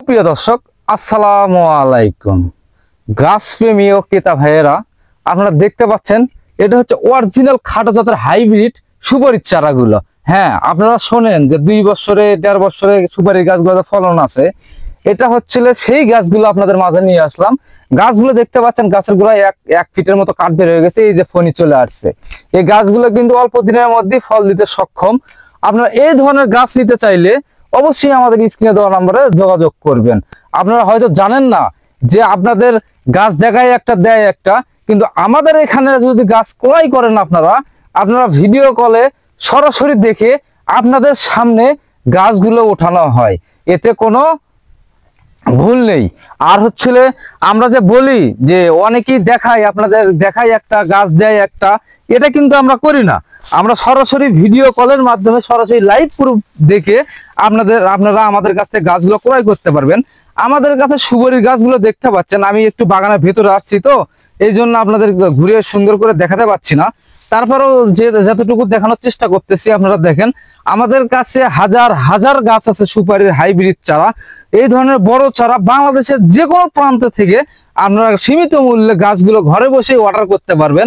প্রিয় দর্শক, আসসালামু আলাইকুম। গাছ প্রেমী ও ক্রেতা ভাইয়েরা, আপনারা দেখতে পাচ্ছেন এটা হচ্ছে অরিজিনাল খাটো জাতের হাইব্রিড সুপারির চারাগুলো। হ্যাঁ, আপনারা শোনেন যে 2 বছরে 1.5 বছরে সুপারির গাছগুলোতে ফলন আছে। এটা হচ্ছিল সেই গাছগুলো আপনাদের মাঝে নিয়ে আসলাম। গাছগুলো দেখতে পাচ্ছেন, গাছের গোড়ায় এক ফিটের মতো কাঠ বের হয়ে গেছে। এই যে ফণি চলে আসছে। এই গাছগুলো কিন্তু অল্প দিনের মধ্যে ফল দিতে সক্ষম। আপনারা এই ধরনের গাছ নিতে চাইলে অবশ্যই আমাদের স্ক্রিনে দেওয়া নম্বরে যোগাযোগ করবেন। আপনারা হয়তো জানেন না যে আপনাদের গাছ দেখায় একটা দেয় একটা, কিন্তু আমাদের এখানে যদি গাছ ক্রয় করেন আপনারা ভিডিও কলে সরাসরি দেখে আপনাদের সামনে গাছগুলো ওঠানো হয়, এতে কোনো ভুল নেই। আর হচ্ছিল আমরা যে বলি যে অনেকেই আপনাদের দেখায় একটা গাছ দেয় একটা, এটা কিন্তু আমরা করি না। আমরা সরাসরি ভিডিও কলের মাধ্যমে সরাসরি লাইভ প্রুফ দেখে আপনারা আমাদের কাছ থেকে গাছগুলো ক্রয় করতে পারবেন। আমাদের কাছে সুপারির গাছগুলো দেখতে পাচ্ছেন, আমি একটু বাগানের ভেতরে আসছি তো এই জন্য আপনাদের ঘুরে সুন্দর করে দেখাতে পাচ্ছি না। তারপরেও যতটুকু দেখানোর চেষ্টা করতেছি, আপনারা দেখেন আমাদের কাছে হাজার হাজার গাছ আছে সুপারির হাইব্রিড চারা। এই ধরনের বড় চারা বাংলাদেশের যে কোনো প্রান্ত থেকে আপনারা সীমিত মূল্যে গাছগুলো ঘরে বসে অর্ডার করতে পারবেন।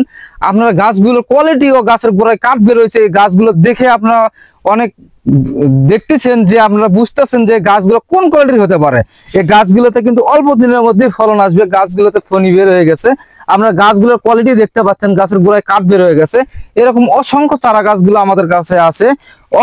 আপনারা গাছগুলোর কোয়ালিটি ও গাছের গোড়ায় কাঠ বেরোয়েছে, এই গাছগুলো দেখে আপনারা অনেক দেখতেছেন যে আপনারা বুঝতেছেন যে গাছগুলো কোন কোয়ালিটির হতে পারে। এই গাছগুলোতে কিন্তু অল্প দিনের মধ্যে ফলন আসবে। গাছগুলোতে ফণি বের হয়ে গেছে, আপনারা গাছগুলোর কোয়ালিটি দেখতে পাচ্ছেন, গাছের গোড়ায় কাঠ বের হয়ে গেছে। এরকম অসংখ্য চারা গাছগুলো আমাদের কাছে আছে।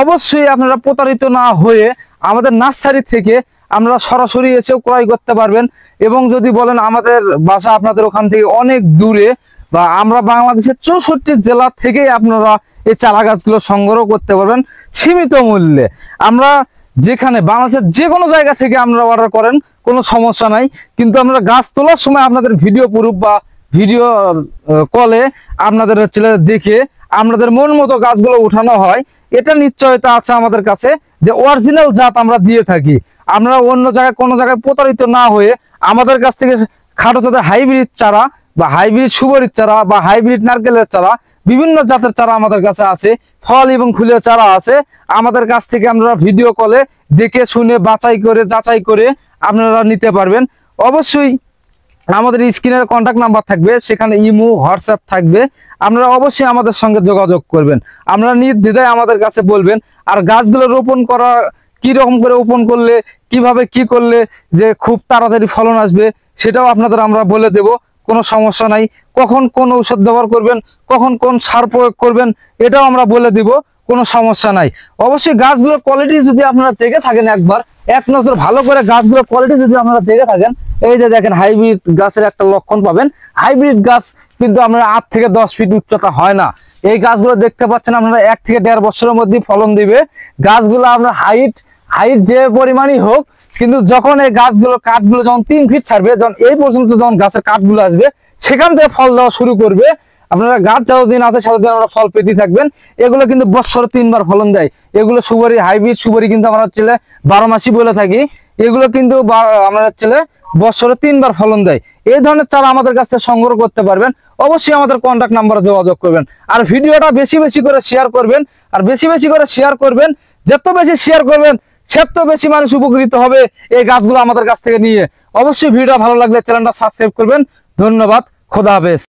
অবশ্যই আপনারা প্রতারিত না হয়ে আমাদের নার্সারি থেকে আপনারা সরাসরি এসেও ক্রয় করতে পারবেন। এবং যদি বলেন আমাদের বাসা আপনাদের ওখান থেকে অনেক দূরে, বা আমরা বাংলাদেশের 64 জেলা থেকেই আপনারা এই চারা গাছগুলো সংগ্রহ করতে পারবেন সীমিত মূল্যে। আমরা যেখানে বাংলাদেশের যে কোনো জায়গা থেকে আপনারা অর্ডার করেন কোনো সমস্যা নাই, কিন্তু আমরা গাছ তোলার সময় আপনাদের ভিডিও প্রুফ বা ভিডিও কলে আপনাদের দেখে আপনাদের মন মতো গাছগুলো উঠানো হয়। এটা নিশ্চয়তা আছে আমাদের কাছে যে অরিজিনাল জাত আমরা দিয়ে থাকি। আমরা অন্য জায়গায় কোনো জায়গায় প্রতারিত না হয়ে আমাদের কাছ থেকে খাটো জাতের হাইব্রিড চারা বা হাইব্রিড সুপারির চারা বা হাইব্রিড নারকেলের চারা, বিভিন্ন জাতের চারা আমাদের কাছে আছে। ফল এবং ফুলের চারা আছে। আমাদের কাছ থেকে আপনারা ভিডিও কলে দেখে শুনে যাচাই করে আপনারা নিতে পারবেন। অবশ্যই আমাদের স্ক্রিনে কন্ট্যাক্ট নাম্বার থাকবে, সেখানে ইমো হোয়াটসঅ্যাপ থাকবে। আপনারা অবশ্যই আমাদের সঙ্গে যোগাযোগ করবেন। আপনারা নির্দ্বিধায় আমাদের কাছে বলবেন। আর গাছগুলো রোপণ করা কি রকম করে রোপণ করলে, কিভাবে কি করলে যে খুব তাড়াতাড়ি ফলন আসবে, সেটাও আপনাদের আমরা বলে দেব। কোনো সমস্যা নাই। কখন কোন ঔষধ ব্যবহার করবেন, কখন কোন সার প্রয়োগ করবেন, এটাও আমরা বলে দিব। কোনো সমস্যা নাই। অবশ্যই গাছগুলোর কোয়ালিটি যদি আপনারা দেখে থাকেন, এক নজর ভালো করে গাছগুলোর কোয়ালিটি যদি আপনারা দেখে থাকেন, এই যে দেখেন হাইব্রিড গাছের একটা লক্ষণ পাবেন। হাইব্রিড গাছ কিন্তু আপনারা 8 থেকে 10 ফিট উচ্চতা হয় না। এই গাছগুলো দেখতে পাচ্ছেন আপনারা 1 থেকে 1.5 বছরের মধ্যে ফলন দিবে। গাছগুলো আপনার হাইট যে পরিমাণই হোক, কিন্তু যখন এই গাছগুলো কাঠগুলো যখন 3 ফিট ছাড়বে, যখন এই পর্যন্ত যখন গাছের কাঠগুলো আসবে, সেখান থেকে ফল দেওয়া শুরু করবে। আপনারা গাছ যতদিন আছে ততদিন আমরা ফল পেতে থাকবেন। এগুলো কিন্তু বছরে 3 বার ফলন দেয়। এগুলো সুপারি, হাইব্রিড সুপারি কিন্তু আমরা 12 মাসই বলে থাকি। এগুলো কিন্তু আমরা বছরে 3 বার ফলন দেয়। এই ধরনের চারা আমাদের কাছ থেকে সংগ্রহ করতে পারবেন। অবশ্যই আমাদের কন্ট্যাক্ট নাম্বারে যোগাযোগ করবেন। আর ভিডিওটা বেশি বেশি করে শেয়ার করবেন। আর বেশি বেশি করে শেয়ার করবেন, যত বেশি শেয়ার করবেন তত বেশি মানুষ উপকৃত হবে এই গাছগুলো আমাদের কাছ থেকে নিয়ে। অবশ্যই ভিডিওটা ভালো লাগলে চ্যানেলটা সাবস্ক্রাইব করবেন। ধন্যবাদ। খোদা হাফেজ।